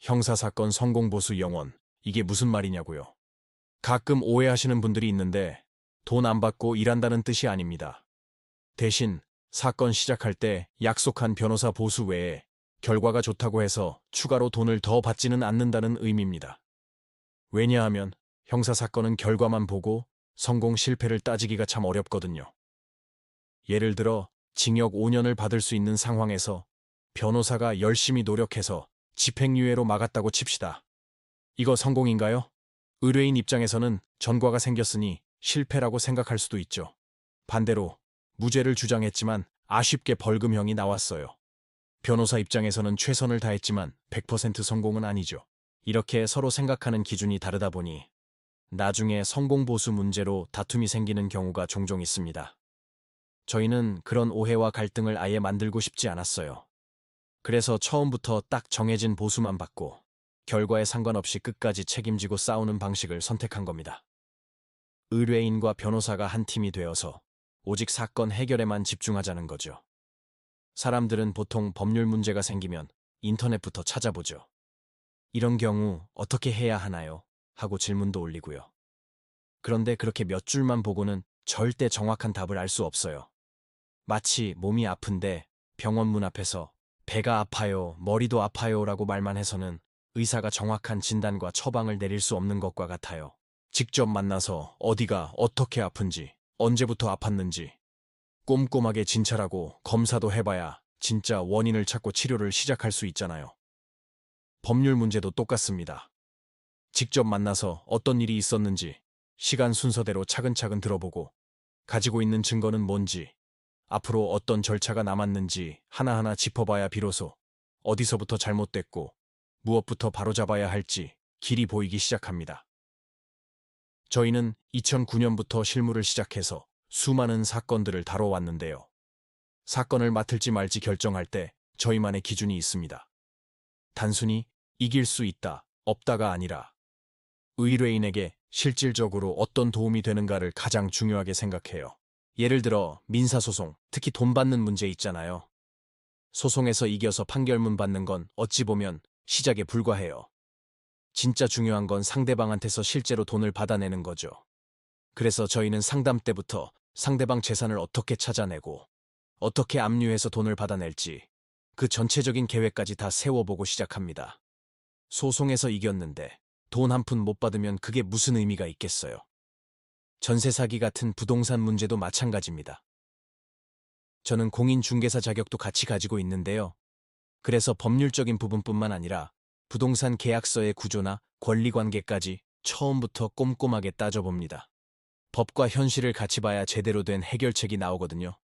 형사사건 성공보수 영원. 이게 무슨 말이냐고요. 가끔 오해하시는 분들이 있는데 돈 안 받고 일한다는 뜻이 아닙니다. 대신 사건 시작할 때 약속한 변호사 보수 외에 결과가 좋다고 해서 추가로 돈을 더 받지는 않는다는 의미입니다. 왜냐하면 형사사건은 결과만 보고 성공 실패를 따지기가 참 어렵거든요. 예를 들어 징역 5년을 받을 수 있는 상황에서 변호사가 열심히 노력해서 집행유예로 막았다고 칩시다. 이거 성공인가요? 의뢰인 입장에서는 전과가 생겼으니 실패라고 생각할 수도 있죠. 반대로 무죄를 주장했지만 아쉽게 벌금형이 나왔어요. 변호사 입장에서는 최선을 다했지만 100% 성공은 아니죠. 이렇게 서로 생각하는 기준이 다르다 보니 나중에 성공보수 문제로 다툼이 생기는 경우가 종종 있습니다. 저희는 그런 오해와 갈등을 아예 만들고 싶지 않았어요. 그래서 처음부터 딱 정해진 보수만 받고 결과에 상관없이 끝까지 책임지고 싸우는 방식을 선택한 겁니다. 의뢰인과 변호사가 한 팀이 되어서 오직 사건 해결에만 집중하자는 거죠. 사람들은 보통 법률 문제가 생기면 인터넷부터 찾아보죠. 이런 경우 어떻게 해야 하나요? 하고 질문도 올리고요. 그런데 그렇게 몇 줄만 보고는 절대 정확한 답을 알 수 없어요. 마치 몸이 아픈데 병원 문 앞에서 배가 아파요, 머리도 아파요 라고 말만 해서는 의사가 정확한 진단과 처방을 내릴 수 없는 것과 같아요. 직접 만나서 어디가 어떻게 아픈지, 언제부터 아팠는지 꼼꼼하게 진찰하고 검사도 해봐야 진짜 원인을 찾고 치료를 시작할 수 있잖아요. 법률 문제도 똑같습니다. 직접 만나서 어떤 일이 있었는지 시간 순서대로 차근차근 들어보고 가지고 있는 증거는 뭔지 앞으로 어떤 절차가 남았는지 하나하나 짚어봐야 비로소 어디서부터 잘못됐고 무엇부터 바로잡아야 할지 길이 보이기 시작합니다. 저희는 2009년부터 실무를 시작해서 수많은 사건들을 다뤄왔는데요. 사건을 맡을지 말지 결정할 때 저희만의 기준이 있습니다. 단순히 이길 수 있다, 없다가 아니라 의뢰인에게 실질적으로 어떤 도움이 되는가를 가장 중요하게 생각해요. 예를 들어 민사소송, 특히 돈 받는 문제 있잖아요. 소송에서 이겨서 판결문 받는 건 어찌 보면 시작에 불과해요. 진짜 중요한 건 상대방한테서 실제로 돈을 받아내는 거죠. 그래서 저희는 상담 때부터 상대방 재산을 어떻게 찾아내고 어떻게 압류해서 돈을 받아낼지 그 전체적인 계획까지 다 세워보고 시작합니다. 소송에서 이겼는데 돈 한 푼 못 받으면 그게 무슨 의미가 있겠어요. 전세 사기 같은 부동산 문제도 마찬가지입니다. 저는 공인중개사 자격도 같이 가지고 있는데요. 그래서 법률적인 부분뿐만 아니라 부동산 계약서의 구조나 권리관계까지 처음부터 꼼꼼하게 따져봅니다. 법과 현실을 같이 봐야 제대로 된 해결책이 나오거든요.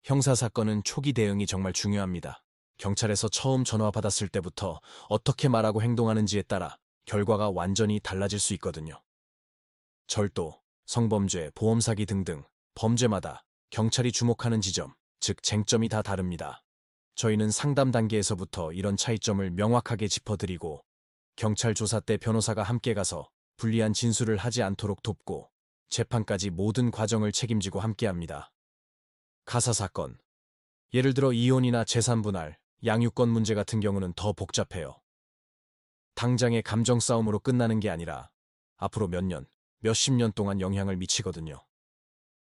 형사사건은 초기 대응이 정말 중요합니다. 경찰에서 처음 전화 받았을 때부터 어떻게 말하고 행동하는지에 따라 결과가 완전히 달라질 수 있거든요. 절도, 성범죄, 보험사기 등등 범죄마다 경찰이 주목하는 지점, 즉 쟁점이 다 다릅니다. 저희는 상담 단계에서부터 이런 차이점을 명확하게 짚어드리고 경찰 조사 때 변호사가 함께 가서 불리한 진술을 하지 않도록 돕고 재판까지 모든 과정을 책임지고 함께합니다. 가사사건, 예를 들어 이혼이나 재산분할, 양육권 문제 같은 경우는 더 복잡해요. 당장의 감정 싸움으로 끝나는 게 아니라 앞으로 몇 년, 몇십 년 동안 영향을 미치거든요.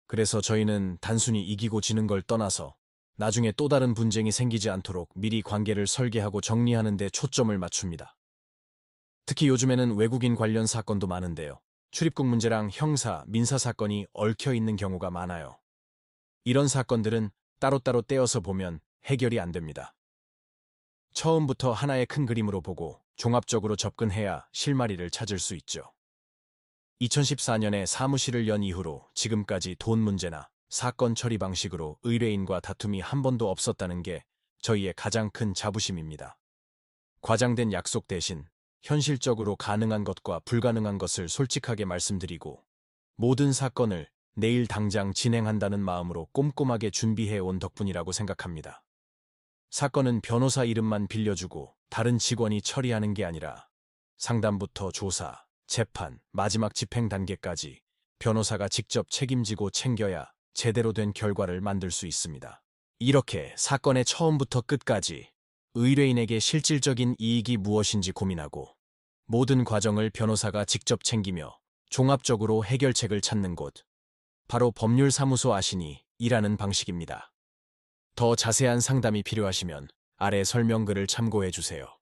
그래서 저희는 단순히 이기고 지는 걸 떠나서 나중에 또 다른 분쟁이 생기지 않도록 미리 관계를 설계하고 정리하는 데 초점을 맞춥니다. 특히 요즘에는 외국인 관련 사건도 많은데요. 출입국 문제랑 형사, 민사 사건이 얽혀 있는 경우가 많아요. 이런 사건들은 따로따로 떼어서 보면 해결이 안 됩니다. 처음부터 하나의 큰 그림으로 보고 종합적으로 접근해야 실마리를 찾을 수 있죠. 2014년에 사무실을 연 이후로 지금까지 돈 문제나 사건 처리 방식으로 의뢰인과 다툼이 한 번도 없었다는 게 저희의 가장 큰 자부심입니다. 과장된 약속 대신 현실적으로 가능한 것과 불가능한 것을 솔직하게 말씀드리고 모든 사건을 내일 당장 진행한다는 마음으로 꼼꼼하게 준비해 온 덕분이라고 생각합니다. 사건은 변호사 이름만 빌려주고 다른 직원이 처리하는 게 아니라 상담부터 조사, 재판, 마지막 집행 단계까지 변호사가 직접 책임지고 챙겨야 제대로 된 결과를 만들 수 있습니다. 이렇게 사건의 처음부터 끝까지 의뢰인에게 실질적인 이익이 무엇인지 고민하고 모든 과정을 변호사가 직접 챙기며 종합적으로 해결책을 찾는 곳. 바로 법률사무소 아신이 일하는 방식입니다. 더 자세한 상담이 필요하시면 아래 설명글을 참고해 주세요.